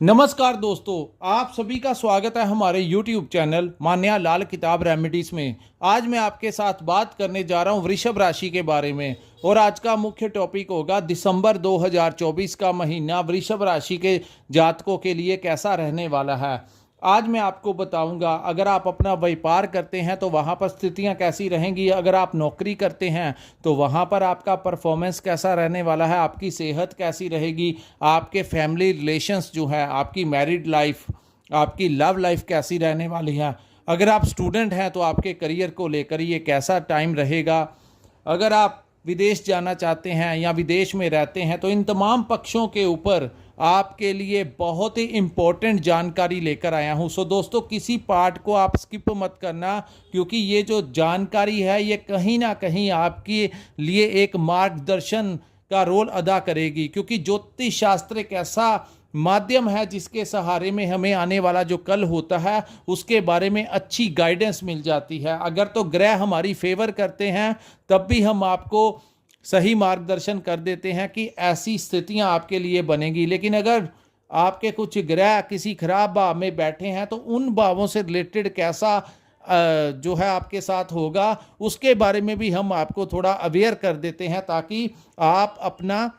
नमस्कार दोस्तों, आप सभी का स्वागत है हमारे YouTube चैनल मान्या लाल किताब रेमेडीज में। आज मैं आपके साथ बात करने जा रहा हूं वृषभ राशि के बारे में। और आज का मुख्य टॉपिक होगा दिसंबर 2024 का महीना वृषभ राशि के जातकों के लिए कैसा रहने वाला है। आज मैं आपको बताऊंगा, अगर आप अपना व्यापार करते हैं तो वहाँ पर स्थितियाँ कैसी रहेंगी, अगर आप नौकरी करते हैं तो वहाँ पर आपका परफॉर्मेंस कैसा रहने वाला है, आपकी सेहत कैसी रहेगी, आपके फैमिली रिलेशंस जो है, आपकी मैरिड लाइफ, आपकी लव लाइफ कैसी रहने वाली है। अगर आप स्टूडेंट हैं तो आपके करियर को लेकर ये कैसा टाइम रहेगा। अगर आप विदेश जाना चाहते हैं या विदेश में रहते हैं तो इन तमाम पक्षों के ऊपर आपके लिए बहुत ही इम्पोर्टेंट जानकारी लेकर आया हूं। सो दोस्तों, किसी पार्ट को आप स्किप मत करना, क्योंकि ये जो जानकारी है ये कहीं ना कहीं आपके लिए एक मार्गदर्शन का रोल अदा करेगी। क्योंकि ज्योतिष शास्त्र एक ऐसा माध्यम है जिसके सहारे में हमें आने वाला जो कल होता है उसके बारे में अच्छी गाइडेंस मिल जाती है। अगर तो ग्रह हमारी फेवर करते हैं तब भी हम आपको सही मार्गदर्शन कर देते हैं कि ऐसी स्थितियां आपके लिए बनेगी। लेकिन अगर आपके कुछ ग्रह किसी खराब भाव में बैठे हैं तो उन भावों से रिलेटेड कैसा जो है आपके साथ होगा उसके बारे में भी हम आपको थोड़ा अवेयर कर देते हैं, ताकि आप अपना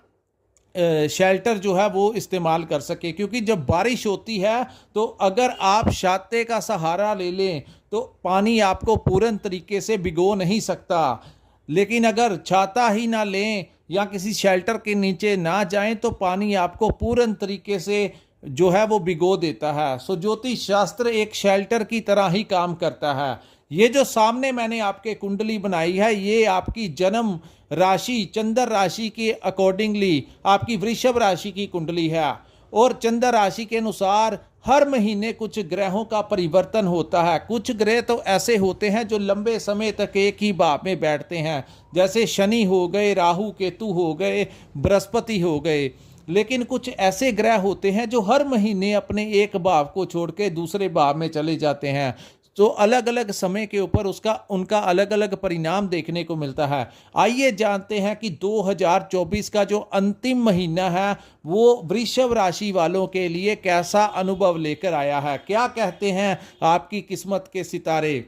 शेल्टर जो है वो इस्तेमाल कर सके। क्योंकि जब बारिश होती है तो अगर आप छाते का सहारा ले लें तो पानी आपको पूर्ण तरीके से भिगो नहीं सकता। लेकिन अगर छाता ही ना लें या किसी शेल्टर के नीचे ना जाएं तो पानी आपको पूर्ण तरीके से जो है वो भिगो देता है। सो ज्योतिष शास्त्र एक शेल्टर की तरह ही काम करता है। ये जो सामने मैंने आपके कुंडली बनाई है ये आपकी जन्म राशि चंद्र राशि के अकॉर्डिंगली आपकी वृषभ राशि की कुंडली है। और चंद्र राशि के अनुसार हर महीने कुछ ग्रहों का परिवर्तन होता है। कुछ ग्रह तो ऐसे होते हैं जो लंबे समय तक एक ही भाव में बैठते हैं, जैसे शनि हो गए, राहु केतु हो गए, बृहस्पति हो गए। लेकिन कुछ ऐसे ग्रह होते हैं जो हर महीने अपने एक भाव को छोड़ के दूसरे भाव में चले जाते हैं। तो अलग अलग समय के ऊपर उनका अलग अलग परिणाम देखने को मिलता है। आइए जानते हैं कि 2024 का जो अंतिम महीना है वो वृषभ राशि वालों के लिए कैसा अनुभव लेकर आया है, क्या कहते हैं आपकी किस्मत के सितारे।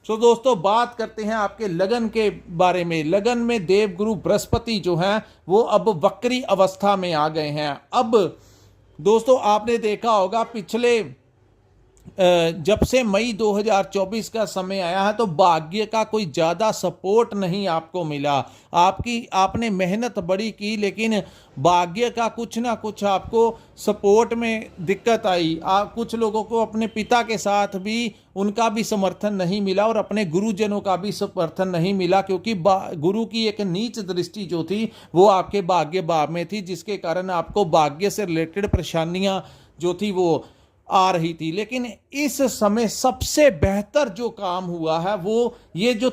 तो दोस्तों, बात करते हैं आपके लगन के बारे में। लगन में देवगुरु बृहस्पति जो हैं वो अब वक्री अवस्था में आ गए हैं। अब दोस्तों, आपने देखा होगा पिछले जब से मई 2024 का समय आया है तो भाग्य का कोई ज़्यादा सपोर्ट नहीं आपको मिला। आपने मेहनत बड़ी की लेकिन भाग्य का कुछ ना कुछ आपको सपोर्ट में दिक्कत आई। कुछ लोगों को अपने पिता के साथ भी उनका भी समर्थन नहीं मिला और अपने गुरुजनों का भी समर्थन नहीं मिला, क्योंकि गुरु की एक नीच दृष्टि जो थी वो आपके भाग्य भाव में थी, जिसके कारण आपको भाग्य से रिलेटेड परेशानियां जो थी वो आ रही थी। लेकिन इस समय सबसे बेहतर जो काम हुआ है वो ये जो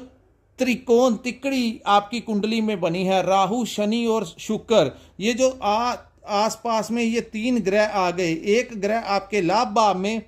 त्रिकोण तिकड़ी आपकी कुंडली में बनी है, राहु शनि और शुक्र, ये जो आसपास में ये तीन ग्रह आ गए। एक ग्रह आपके लाभ भाव में,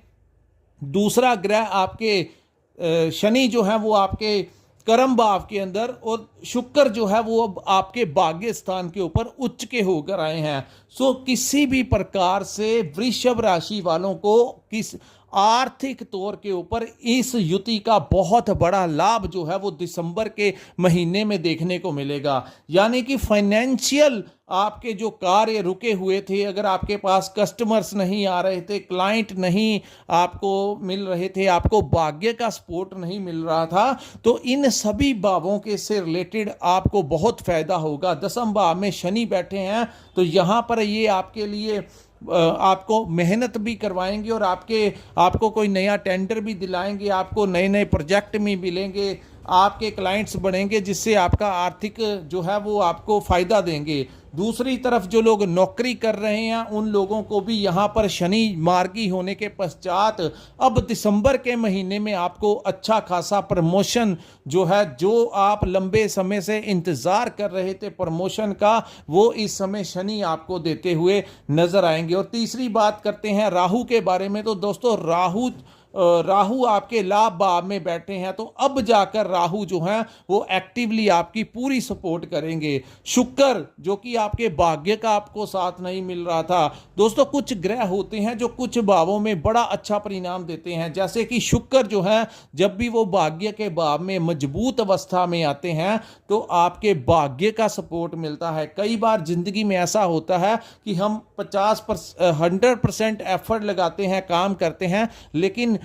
दूसरा ग्रह आपके शनि जो है वो आपके कर्म भाव के अंदर, और शुक्र जो है वो अब आपके भाग्य स्थान के ऊपर उच्च के होकर आए हैं। सो किसी भी प्रकार से वृषभ राशि वालों को किस आर्थिक तौर के ऊपर इस युति का बहुत बड़ा लाभ जो है वो दिसंबर के महीने में देखने को मिलेगा। यानी कि फाइनेंशियल आपके जो कार्य रुके हुए थे, अगर आपके पास कस्टमर्स नहीं आ रहे थे, क्लाइंट नहीं आपको मिल रहे थे, आपको भाग्य का सपोर्ट नहीं मिल रहा था, तो इन सभी भावों के से रिलेटेड आपको बहुत फायदा होगा। दसम भाव में शनि बैठे हैं तो यहाँ पर ये आपके लिए आपको मेहनत भी करवाएंगे और आपको कोई नया टेंडर भी दिलाएंगे, आपको नए नए प्रोजेक्ट भी मिलेंगे, आपके क्लाइंट्स बढ़ेंगे, जिससे आपका आर्थिक जो है वो आपको फ़ायदा देंगे। दूसरी तरफ जो लोग नौकरी कर रहे हैं उन लोगों को भी यहाँ पर शनि मार्गी होने के पश्चात अब दिसंबर के महीने में आपको अच्छा खासा प्रमोशन जो है, जो आप लंबे समय से इंतज़ार कर रहे थे प्रमोशन का, वो इस समय शनि आपको देते हुए नजर आएंगे। और तीसरी बात करते हैं राहु के बारे में। तो दोस्तों, राहु राहु आपके लाभ भाव में बैठे हैं, तो अब जाकर राहु जो है वो एक्टिवली आपकी पूरी सपोर्ट करेंगे। शुक्र जो कि आपके भाग्य का आपको साथ नहीं मिल रहा था दोस्तों, कुछ ग्रह होते हैं जो कुछ भावों में बड़ा अच्छा परिणाम देते हैं, जैसे कि शुक्र जो है जब भी वो भाग्य के भाव में मजबूत अवस्था में आते हैं तो आपके भाग्य का सपोर्ट मिलता है। कई बार जिंदगी में ऐसा होता है कि हम 100% एफर्ट लगाते हैं, काम करते हैं, लेकिन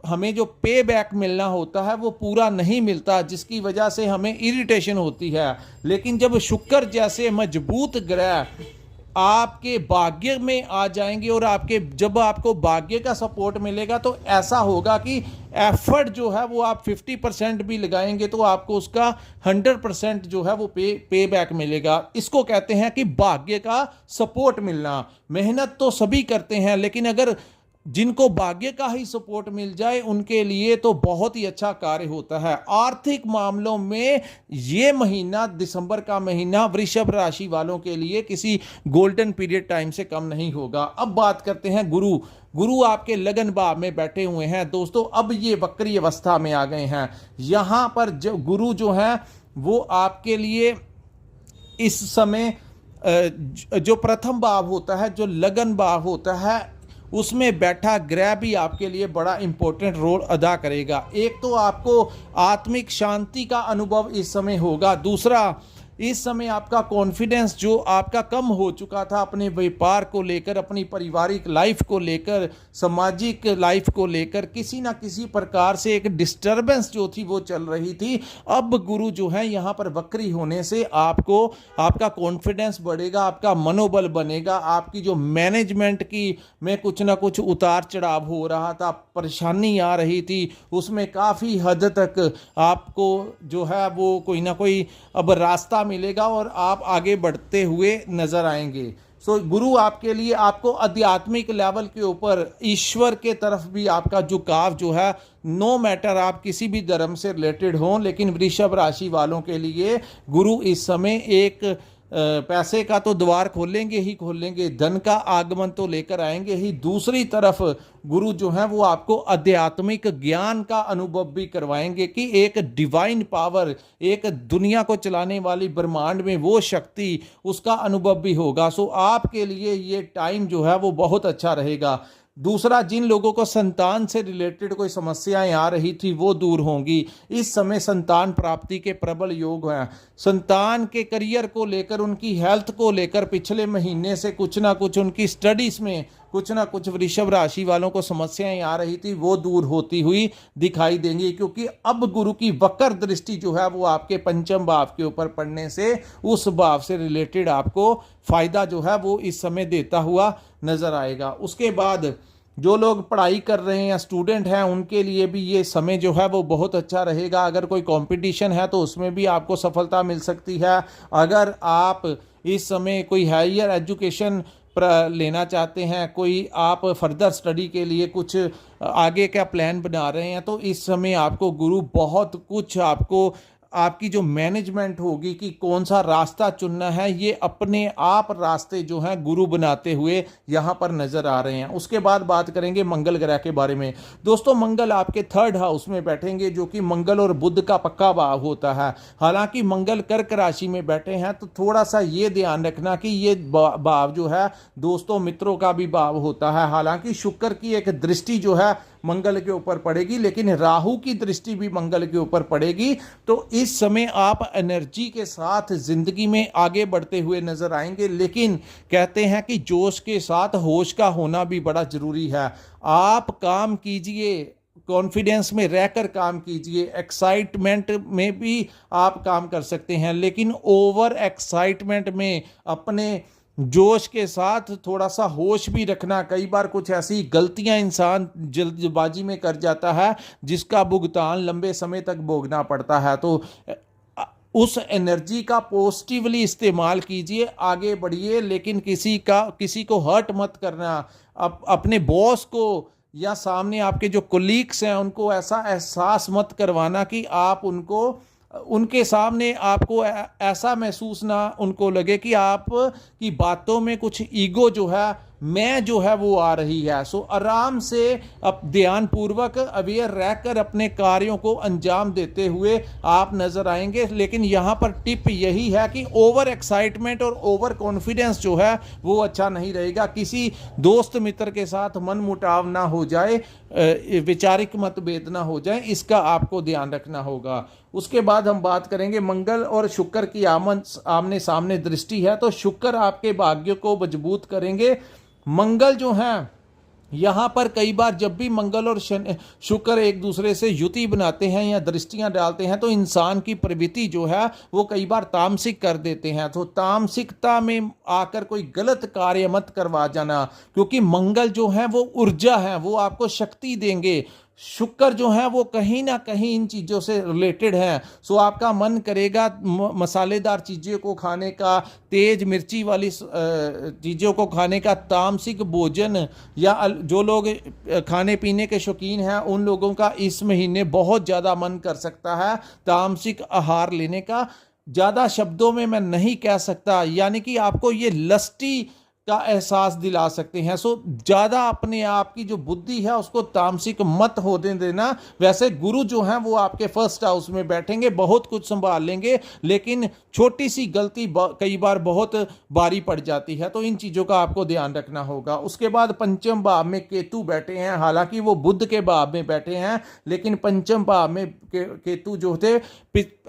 हमें जो पे बैक मिलना होता है वो पूरा नहीं मिलता, जिसकी वजह से हमें इरिटेशन होती है। लेकिन जब शुक्र जैसे मजबूत ग्रह आपके भाग्य में आ जाएंगे और जब आपको भाग्य का सपोर्ट मिलेगा तो ऐसा होगा कि एफर्ट जो है वो आप 50% भी लगाएंगे तो आपको उसका 100% जो है वो पे बैक मिलेगा। इसको कहते हैं कि भाग्य का सपोर्ट मिलना। मेहनत तो सभी करते हैं, लेकिन अगर जिनको भाग्य का ही सपोर्ट मिल जाए उनके लिए तो बहुत ही अच्छा कार्य होता है। आर्थिक मामलों में ये महीना, दिसंबर का महीना, वृषभ राशि वालों के लिए किसी गोल्डन पीरियड टाइम से कम नहीं होगा। अब बात करते हैं गुरु आपके लगन भाव में बैठे हुए हैं दोस्तों। अब ये वक्री अवस्था में आ गए हैं। यहां पर जो गुरु जो है वो आपके लिए इस समय जो प्रथम भाव होता है, जो लगन भाव होता है, उसमें बैठा ग्रह भी आपके लिए बड़ा इंपॉर्टेंट रोल अदा करेगा। एक तो आपको आत्मिक शांति का अनुभव इस समय होगा, दूसरा इस समय आपका कॉन्फिडेंस जो आपका कम हो चुका था अपने व्यापार को लेकर, अपनी पारिवारिक लाइफ को लेकर, सामाजिक लाइफ को लेकर, किसी ना किसी प्रकार से एक डिस्टर्बेंस जो थी वो चल रही थी। अब गुरु जो है यहाँ पर वक्री होने से आपको आपका कॉन्फिडेंस बढ़ेगा, आपका मनोबल बनेगा, आपकी जो मैनेजमेंट की में कुछ ना कुछ उतार चढ़ाव हो रहा था, परेशानी आ रही थी, उसमें काफ़ी हद तक आपको जो है वो कोई ना कोई अब रास्ता मिलेगा और आप आगे बढ़ते हुए नजर आएंगे। सो गुरु आपके लिए आपको आध्यात्मिक लेवल के ऊपर ईश्वर के तरफ भी आपका झुकाव जो है, नो मैटर आप किसी भी धर्म से रिलेटेड हों, लेकिन वृषभ राशि वालों के लिए गुरु इस समय एक पैसे का तो द्वार खोलेंगे ही खोलेंगे, धन का आगमन तो लेकर आएंगे ही। दूसरी तरफ गुरु जो है वो आपको आध्यात्मिक ज्ञान का अनुभव भी करवाएंगे कि एक डिवाइन पावर, एक दुनिया को चलाने वाली ब्रह्मांड में वो शक्ति, उसका अनुभव भी होगा। सो आपके लिए ये टाइम जो है वो बहुत अच्छा रहेगा। दूसरा, जिन लोगों को संतान से रिलेटेड कोई समस्याएं आ रही थी वो दूर होंगी। इस समय संतान प्राप्ति के प्रबल योग हैं। संतान के करियर को लेकर, उनकी हेल्थ को लेकर पिछले महीने से कुछ ना कुछ उनकी स्टडीज में कुछ ना कुछ वृषभ राशि वालों को समस्याएं आ रही थी वो दूर होती हुई दिखाई देंगी, क्योंकि अब गुरु की वक्र दृष्टि जो है वो आपके पंचम भाव के ऊपर पड़ने से उस भाव से रिलेटेड आपको फायदा जो है वो इस समय देता हुआ नजर आएगा। उसके बाद जो लोग पढ़ाई कर रहे हैं, स्टूडेंट हैं, उनके लिए भी ये समय जो है वो बहुत अच्छा रहेगा। अगर कोई कंपटीशन है तो उसमें भी आपको सफलता मिल सकती है। अगर आप इस समय कोई हायर एजुकेशन लेना चाहते हैं, कोई आप फर्दर स्टडी के लिए कुछ आगे का प्लान बना रहे हैं, तो इस समय आपको गुरु बहुत कुछ आपको आपकी जो मैनेजमेंट होगी कि कौन सा रास्ता चुनना है, ये अपने आप रास्ते जो हैं गुरु बनाते हुए यहाँ पर नजर आ रहे हैं। उसके बाद बात करेंगे मंगल ग्रह के बारे में। दोस्तों, मंगल आपके 3rd हाउस में बैठेंगे, जो कि मंगल और बुध का पक्का भाव होता है। हालांकि मंगल कर्क राशि में बैठे हैं तो थोड़ा सा ये ध्यान रखना कि ये भाव जो है दोस्तों मित्रों का भी भाव होता है। हालांकि शुक्र की एक दृष्टि जो है मंगल के ऊपर पड़ेगी, लेकिन राहु की दृष्टि भी मंगल के ऊपर पड़ेगी। तो इस समय आप एनर्जी के साथ जिंदगी में आगे बढ़ते हुए नजर आएंगे, लेकिन कहते हैं कि जोश के साथ होश का होना भी बड़ा जरूरी है। आप काम कीजिए, कॉन्फिडेंस में रहकर काम कीजिए, एक्साइटमेंट में भी आप काम कर सकते हैं, लेकिन ओवर एक्साइटमेंट में अपने जोश के साथ थोड़ा सा होश भी रखना। कई बार कुछ ऐसी गलतियां इंसान जल्दबाजी में कर जाता है जिसका भुगतान लंबे समय तक भोगना पड़ता है। तो उस एनर्जी का पॉजिटिवली इस्तेमाल कीजिए, आगे बढ़िए, लेकिन किसी को हर्ट मत करना। अपने बॉस को या सामने आपके जो कोलीग्स हैं उनको ऐसा एहसास मत करवाना कि आप उनको उनके सामने आपको ऐसा महसूस ना उनको लगे कि आप की बातों में कुछ ईगो जो है, मैं जो है वो आ रही है। सो आराम से अब ध्यानपूर्वक अवेयर रहकर अपने कार्यों को अंजाम देते हुए आप नजर आएंगे। लेकिन यहाँ पर टिप यही है कि ओवर एक्साइटमेंट और ओवर कॉन्फिडेंस जो है वो अच्छा नहीं रहेगा। किसी दोस्त मित्र के साथ मन मुटाव ना हो जाए, वैचारिक मतभेद ना हो जाए, इसका आपको ध्यान रखना होगा। उसके बाद हम बात करेंगे मंगल और शुक्र की आमने सामने दृष्टि है, तो शुक्र आपके भाग्य को मजबूत करेंगे। मंगल जो है यहाँ पर कई बार जब भी मंगल और शुक्र एक दूसरे से युति बनाते हैं या दृष्टियां डालते हैं तो इंसान की प्रवृत्ति जो है वो कई बार तामसिक कर देते हैं। तो तामसिकता में आकर कोई गलत कार्य मत करवा जाना, क्योंकि मंगल जो है वो ऊर्जा है, वो आपको शक्ति देंगे। शुक्र जो है वो कहीं ना कहीं इन चीज़ों से रिलेटेड है। सो आपका मन करेगा मसालेदार चीज़ों को खाने का, तेज मिर्ची वाली चीज़ों को खाने का, तामसिक भोजन, या जो लोग खाने पीने के शौकीन हैं उन लोगों का इस महीने बहुत ज़्यादा मन कर सकता है तामसिक आहार लेने का। ज़्यादा शब्दों में मैं नहीं कह सकता, यानी कि आपको ये लस्टी का एहसास दिला सकते हैं। सो ज़्यादा अपने आप की जो बुद्धि है उसको तामसिक मत होने देना। वैसे गुरु जो हैं वो आपके फर्स्ट हाउस में बैठेंगे, बहुत कुछ संभाल लेंगे, लेकिन छोटी सी गलती कई बार बहुत भारी पड़ जाती है, तो इन चीज़ों का आपको ध्यान रखना होगा। उसके बाद पंचम भाव में केतु बैठे हैं, हालांकि वो बुध के भाव में बैठे हैं, लेकिन पंचम भाव में केतु जो थे,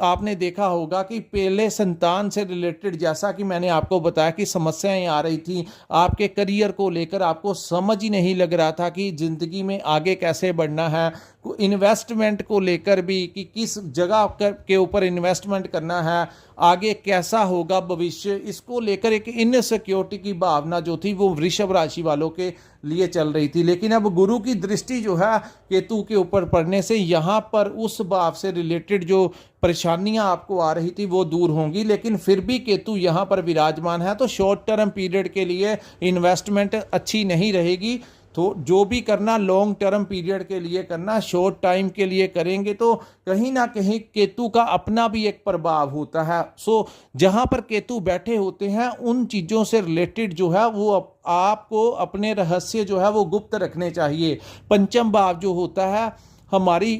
आपने देखा होगा कि पहले संतान से रिलेटेड, जैसा कि मैंने आपको बताया कि समस्याएं आ रही थी आपके करियर को लेकर, आपको समझ ही नहीं लग रहा था कि जिंदगी में आगे कैसे बढ़ना है, इन्वेस्टमेंट को लेकर भी कि किस जगह के ऊपर इन्वेस्टमेंट करना है, आगे कैसा होगा भविष्य, इसको लेकर एक इनसिक्योरिटी की भावना जो थी वो वृषभ राशि वालों के लिए चल रही थी। लेकिन अब गुरु की दृष्टि जो है केतु के ऊपर पड़ने से यहाँ पर उस भाव से रिलेटेड जो परेशानियां आपको आ रही थी वो दूर होंगी। लेकिन फिर भी केतु यहाँ पर विराजमान है, तो शॉर्ट टर्म पीरियड के लिए इन्वेस्टमेंट अच्छी नहीं रहेगी। तो जो भी करना लॉन्ग टर्म पीरियड के लिए करना, शॉर्ट टाइम के लिए करेंगे तो कहीं ना कहीं केतु का अपना भी एक प्रभाव होता है। सो जहां पर केतु बैठे होते हैं उन चीज़ों से रिलेटेड जो है वो आपको अपने रहस्य जो है वो गुप्त रखने चाहिए। पंचम भाव जो होता है हमारी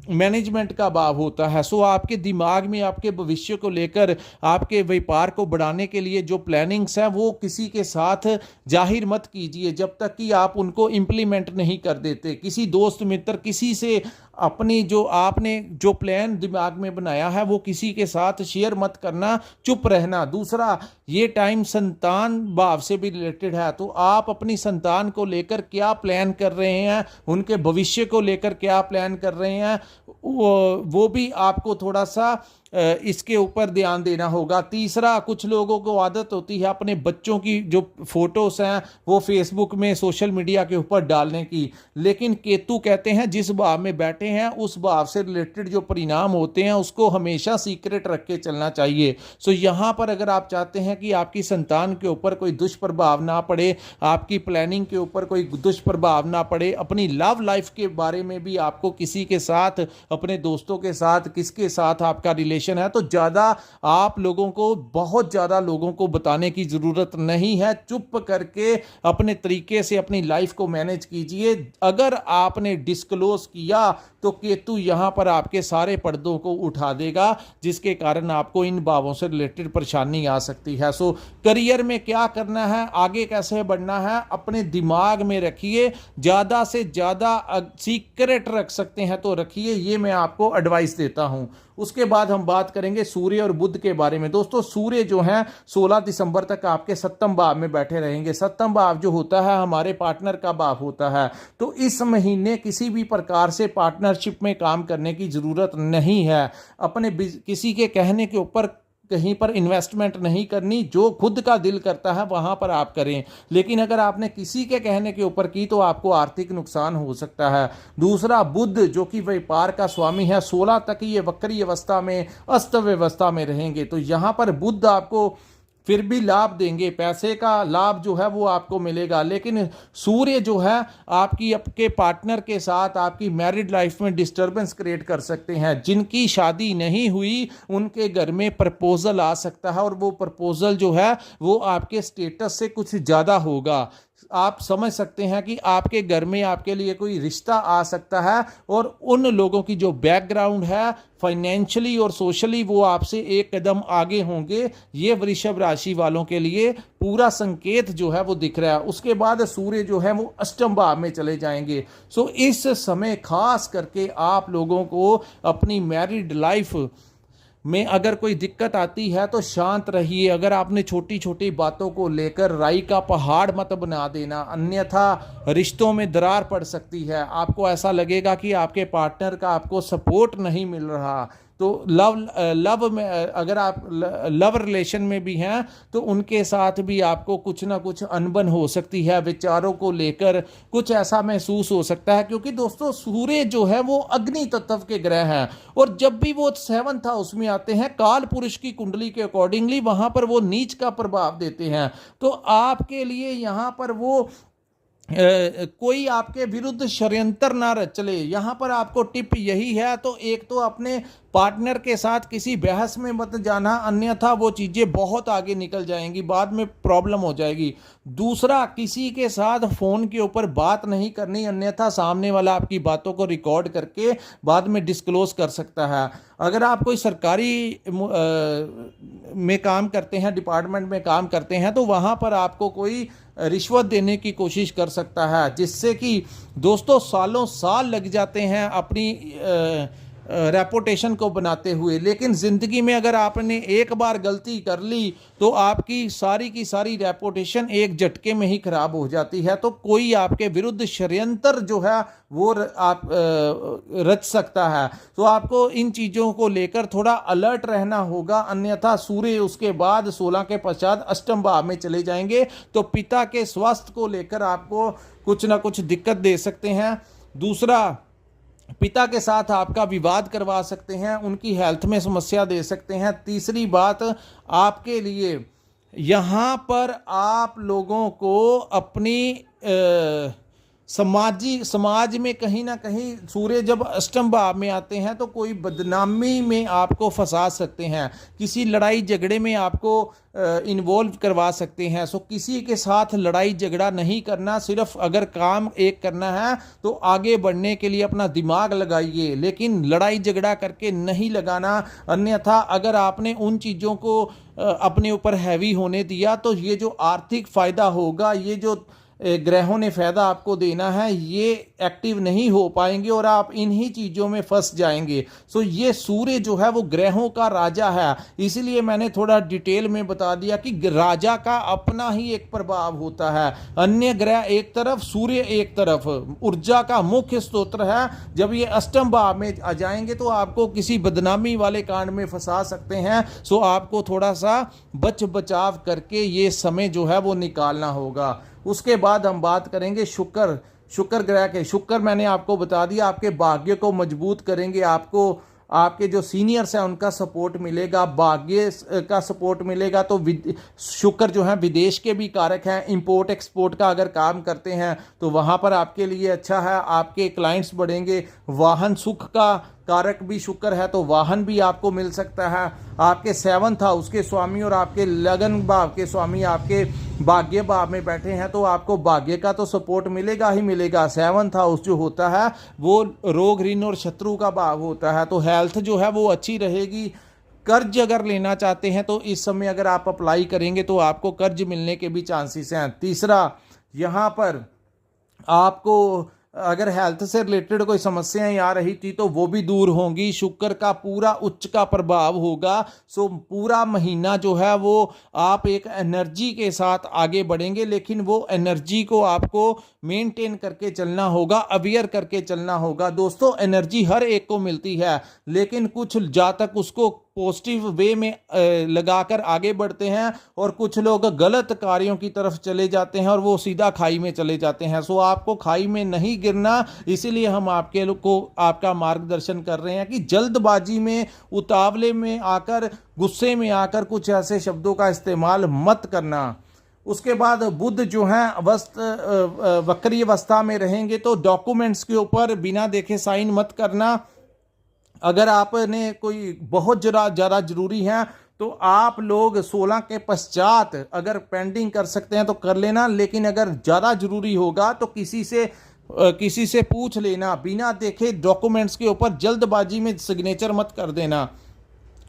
मैनेजमेंट का भाव होता है। सो आपके दिमाग में आपके भविष्य को लेकर, आपके व्यापार को बढ़ाने के लिए जो प्लानिंग्स हैं वो किसी के साथ जाहिर मत कीजिए जब तक कि आप उनको इम्प्लीमेंट नहीं कर देते। किसी दोस्त मित्र, किसी से अपनी जो आपने जो प्लान दिमाग में बनाया है वो किसी के साथ शेयर मत करना, चुप रहना। दूसरा, ये टाइम संतान भाव से भी रिलेटेड है, तो आप अपनी संतान को लेकर क्या प्लान कर रहे हैं, उनके भविष्य को लेकर क्या प्लान कर रहे हैं, वो भी आपको थोड़ा सा इसके ऊपर ध्यान देना होगा। तीसरा, कुछ लोगों को आदत होती है अपने बच्चों की जो फोटोस हैं वो फेसबुक में, सोशल मीडिया के ऊपर डालने की, लेकिन केतु कहते हैं जिस भाव में बैठे हैं उस भाव से रिलेटेड जो परिणाम होते हैं उसको हमेशा सीक्रेट रख के चलना चाहिए। सो यहाँ पर अगर आप चाहते हैं कि आपकी संतान के ऊपर कोई दुष्प्रभाव ना पड़े, आपकी प्लानिंग के ऊपर कोई दुष्प्रभाव ना पड़े, अपनी लव लाइफ के बारे में भी आपको किसी के साथ, अपने दोस्तों के साथ, किसके साथ आपका रिलेशन है, तो ज़्यादा आप लोगों को, बहुत ज़्यादा लोगों को बताने की ज़रूरत नहीं है। चुप करके अपने तरीके से अपनी लाइफ को मैनेज कीजिए। अगर आपने डिस्क्लोज किया तो केतु यहाँ पर आपके सारे पर्दों को उठा देगा, जिसके कारण आपको इन भावों से रिलेटेड परेशानी आ सकती है। सो करियर में क्या करना है, आगे कैसे बढ़ना है, अपने दिमाग में रखिए। ज़्यादा से ज़्यादा सीक्रेट रख सकते हैं तो रखिए, ये मैं आपको एडवाइस देता हूँ। उसके बाद हम बात करेंगे सूर्य और बुध के बारे में। दोस्तों, सूर्य जो है 16 दिसंबर तक आपके सप्तम भाव में बैठे रहेंगे। सप्तम भाव जो होता है हमारे पार्टनर का भाव होता है, तो इस महीने किसी भी प्रकार से पार्टनरशिप में काम करने की ज़रूरत नहीं है। अपने किसी के कहने के ऊपर कहीं पर इन्वेस्टमेंट नहीं करनी, जो खुद का दिल करता है वहां पर आप करें। लेकिन अगर आपने किसी के कहने के ऊपर की तो आपको आर्थिक नुकसान हो सकता है। दूसरा, बुध जो कि व्यापार का स्वामी है, 16 तक ये वक्री अवस्था में, अस्त व्यवस्था में रहेंगे, तो यहां पर बुध आपको फिर भी लाभ देंगे, पैसे का लाभ जो है वो आपको मिलेगा। लेकिन सूर्य जो है आपके पार्टनर के साथ आपकी मैरिड लाइफ में डिस्टरबेंस क्रिएट कर सकते हैं। जिनकी शादी नहीं हुई उनके घर में प्रपोजल आ सकता है, और वो प्रपोजल जो है वो आपके स्टेटस से कुछ ज़्यादा होगा। आप समझ सकते हैं कि आपके घर में आपके लिए कोई रिश्ता आ सकता है, और उन लोगों की जो बैकग्राउंड है फाइनेंशियली और सोशली वो आपसे एक कदम आगे होंगे। ये वृषभ राशि वालों के लिए पूरा संकेत जो है वो दिख रहा है। उसके बाद सूर्य जो है वो अष्टम भाव में चले जाएंगे। सो इस समय खास करके आप लोगों को अपनी मैरिड लाइफ में अगर कोई दिक्कत आती है तो शांत रहिए। अगर आपने छोटी छोटी बातों को लेकर राई का पहाड़ मत बना देना, अन्यथा रिश्तों में दरार पड़ सकती है। आपको ऐसा लगेगा कि आपके पार्टनर का आपको सपोर्ट नहीं मिल रहा। तो लव में अगर आप लव रिलेशन में भी हैं तो उनके साथ भी आपको कुछ ना कुछ अनबन हो सकती है, विचारों को लेकर कुछ ऐसा महसूस हो सकता है। क्योंकि दोस्तों सूर्य जो है वो अग्नि तत्व के ग्रह हैं, और जब भी वो 7th हाउस में आते हैं काल पुरुष की कुंडली के अकॉर्डिंगली वहां पर वो नीच का प्रभाव देते हैं। तो आपके लिए यहां पर वो कोई आपके विरुद्ध षड्यंत्र ना चले। यहां पर आपको टिप यही है, तो एक तो अपने पार्टनर के साथ किसी बहस में मत जाना, अन्यथा वो चीज़ें बहुत आगे निकल जाएंगी, बाद में प्रॉब्लम हो जाएगी। दूसरा, किसी के साथ फ़ोन के ऊपर बात नहीं करनी, अन्यथा सामने वाला आपकी बातों को रिकॉर्ड करके बाद में डिस्क्लोज कर सकता है। अगर आप कोई सरकारी में काम करते हैं, डिपार्टमेंट में काम करते हैं, तो वहाँ पर आपको कोई रिश्वत देने की कोशिश कर सकता है, जिससे कि दोस्तों सालों साल लग जाते हैं अपनी रेपुटेशन को बनाते हुए। लेकिन ज़िंदगी में अगर आपने एक बार गलती कर ली तो आपकी सारी की सारी रेपुटेशन एक झटके में ही खराब हो जाती है। तो कोई आपके विरुद्ध षड्यंत्र जो है वो आप रच सकता है। तो आपको इन चीज़ों को लेकर थोड़ा अलर्ट रहना होगा, अन्यथा सूर्य उसके बाद 16 के पश्चात अष्टम भाव में चले जाएंगे, तो पिता के स्वास्थ्य को लेकर आपको कुछ ना कुछ दिक्कत दे सकते हैं। दूसरा, पिता के साथ आपका विवाद करवा सकते हैं, उनकी हेल्थ में समस्या दे सकते हैं। तीसरी बात, आपके लिए यहाँ पर आप लोगों को अपनी समाज में कहीं ना कहीं सूर्य जब अष्टम भाव में आते हैं तो कोई बदनामी में आपको फंसा सकते हैं, किसी लड़ाई झगड़े में आपको इन्वॉल्व करवा सकते हैं। सो किसी के साथ लड़ाई झगड़ा नहीं करना, सिर्फ अगर काम एक करना है तो आगे बढ़ने के लिए अपना दिमाग लगाइए, लेकिन लड़ाई झगड़ा करके नहीं लगाना। अन्यथा अगर आपने उन चीज़ों को अपने ऊपर हैवी होने दिया तो ये जो आर्थिक फ़ायदा होगा, ये जो ग्रहों ने फायदा आपको देना है, ये एक्टिव नहीं हो पाएंगे और आप इन्हीं चीज़ों में फंस जाएंगे। सो ये सूर्य जो है वो ग्रहों का राजा है, इसलिए मैंने थोड़ा डिटेल में बता दिया कि राजा का अपना ही एक प्रभाव होता है। अन्य ग्रह एक तरफ, सूर्य एक तरफ, ऊर्जा का मुख्य स्रोत है। जब ये अष्टम भाव में आ जाएंगे तो आपको किसी बदनामी वाले कांड में फंसा सकते हैं। सो आपको थोड़ा सा बचाव करके ये समय जो है वो निकालना होगा। उसके बाद हम बात करेंगे शुक्र ग्रह के। शुक्र मैंने आपको बता दिया आपके भाग्य को मजबूत करेंगे, आपको आपके जो सीनियर्स हैं उनका सपोर्ट मिलेगा, भाग्य का सपोर्ट मिलेगा। तो शुक्र जो है विदेश के भी कारक हैं, इंपोर्ट एक्सपोर्ट का अगर काम करते हैं तो वहाँ पर आपके लिए अच्छा है, आपके क्लाइंट्स बढ़ेंगे। वाहन सुख का कारक भी शुक्र है, तो वाहन भी आपको मिल सकता है। आपके 7th हाउस के स्वामी और आपके लगन भाव के स्वामी आपके भाग्य भाव में बैठे हैं, तो आपको भाग्य का तो सपोर्ट मिलेगा ही मिलेगा। 7th हाउस जो होता है वो रोग ऋण और शत्रु का भाव होता है, तो हेल्थ जो है वो अच्छी रहेगी। कर्ज अगर लेना चाहते हैं तो इस समय अगर आप अप्लाई करेंगे तो आपको कर्ज मिलने के भी चांसेस हैं। तीसरा, यहाँ पर आपको अगर हेल्थ से रिलेटेड कोई समस्याएं आ रही थी तो वो भी दूर होंगी। शुक्र का पूरा उच्च का प्रभाव होगा। सो पूरा महीना जो है वो आप एक एनर्जी के साथ आगे बढ़ेंगे, लेकिन वो एनर्जी को आपको मेंटेन करके चलना होगा, अवेयर करके चलना होगा। दोस्तों एनर्जी हर एक को मिलती है, लेकिन कुछ जहाँ तक उसको पॉजिटिव वे में लगाकर आगे बढ़ते हैं और कुछ लोग गलत कार्यों की तरफ चले जाते हैं और वो सीधा खाई में चले जाते हैं। सो आपको खाई में नहीं गिरना, इसीलिए हम आपका मार्गदर्शन कर रहे हैं कि जल्दबाजी में, उतावले में आकर, गुस्से में आकर कुछ ऐसे शब्दों का इस्तेमाल मत करना। उसके बाद बुध जो है वक्री अवस्था में रहेंगे तो डॉक्यूमेंट्स के ऊपर बिना देखे साइन मत करना। अगर आपने कोई बहुत ज़्यादा जरूरी है तो आप लोग 16 के पश्चात अगर पेंडिंग कर सकते हैं तो कर लेना, लेकिन अगर ज़्यादा जरूरी होगा तो किसी से पूछ लेना। बिना देखे डॉक्यूमेंट्स के ऊपर जल्दबाजी में सिग्नेचर मत कर देना।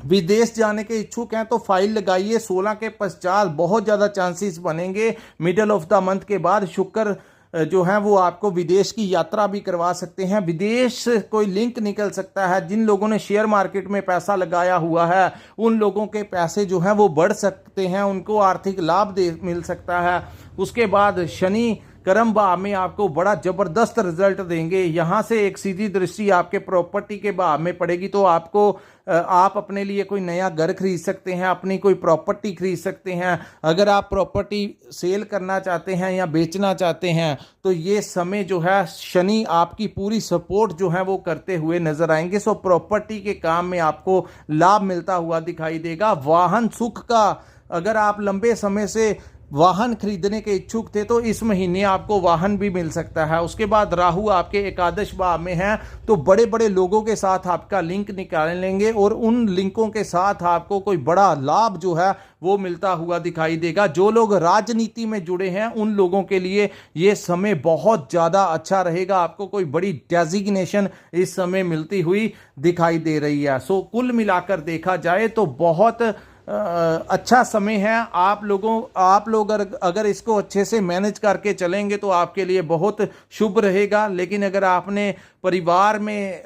विदेश जाने के इच्छुक हैं तो फाइल लगाइए 16 के पश्चात, बहुत ज़्यादा चांसेस बनेंगे। मिडल ऑफ द मंथ के बाद शुक्र जो है वो आपको विदेश की यात्रा भी करवा सकते हैं। विदेश कोई लिंक निकल सकता है। जिन लोगों ने शेयर मार्केट में पैसा लगाया हुआ है उन लोगों के पैसे जो हैं वो बढ़ सकते हैं, उनको आर्थिक लाभ मिल सकता है। उसके बाद शनि कर्म भाव में आपको बड़ा जबरदस्त रिजल्ट देंगे। यहाँ से एक सीधी दृष्टि आपके प्रॉपर्टी के भाव में पड़ेगी तो आप अपने लिए कोई नया घर खरीद सकते हैं, अपनी कोई प्रॉपर्टी खरीद सकते हैं। अगर आप प्रॉपर्टी सेल करना चाहते हैं या बेचना चाहते हैं तो ये समय जो है शनि आपकी पूरी सपोर्ट जो है वो करते हुए नजर आएंगे। सो प्रॉपर्टी के काम में आपको लाभ मिलता हुआ दिखाई देगा। वाहन सुख का, अगर आप लंबे समय से वाहन खरीदने के इच्छुक थे तो इस महीने आपको वाहन भी मिल सकता है। उसके बाद राहु आपके एकादश भाव में है तो बड़े बड़े लोगों के साथ आपका लिंक निकाल लेंगे और उन लिंकों के साथ आपको कोई बड़ा लाभ जो है वो मिलता हुआ दिखाई देगा। जो लोग राजनीति में जुड़े हैं उन लोगों के लिए ये समय बहुत ज़्यादा अच्छा रहेगा। आपको कोई बड़ी डेजिग्नेशन इस समय मिलती हुई दिखाई दे रही है। सो कुल मिलाकर देखा जाए तो बहुत अच्छा समय है। आप लोग अगर इसको अच्छे से मैनेज करके चलेंगे तो आपके लिए बहुत शुभ रहेगा। लेकिन अगर आपने परिवार में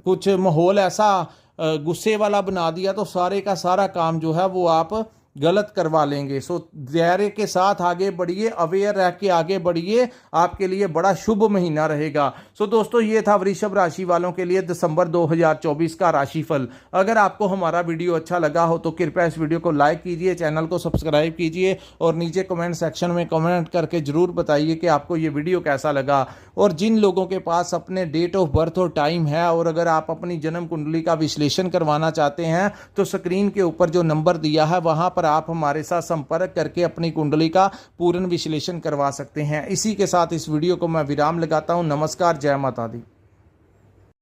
कुछ माहौल ऐसा गुस्से वाला बना दिया तो सारे का सारा काम जो है वो आप गलत करवा लेंगे। सो धैर्य के साथ आगे बढ़िए, अवेयर रह के आगे बढ़िए, आपके लिए बड़ा शुभ महीना रहेगा। सो दोस्तों, ये था वृषभ राशि वालों के लिए दिसंबर 2024 का राशिफल। अगर आपको हमारा वीडियो अच्छा लगा हो तो कृपया इस वीडियो को लाइक कीजिए, चैनल को सब्सक्राइब कीजिए और नीचे कमेंट सेक्शन में कमेंट करके जरूर बताइए कि आपको ये वीडियो कैसा लगा। और जिन लोगों के पास अपने डेट ऑफ बर्थ और टाइम है और अगर आप अपनी जन्म कुंडली का विश्लेषण करवाना चाहते हैं तो स्क्रीन के ऊपर जो नंबर दिया है वहां पर आप हमारे साथ संपर्क करके अपनी कुंडली का पूर्ण विश्लेषण करवा सकते हैं। इसी के साथ इस वीडियो को मैं विराम लगाता हूं। नमस्कार, जय माता दी।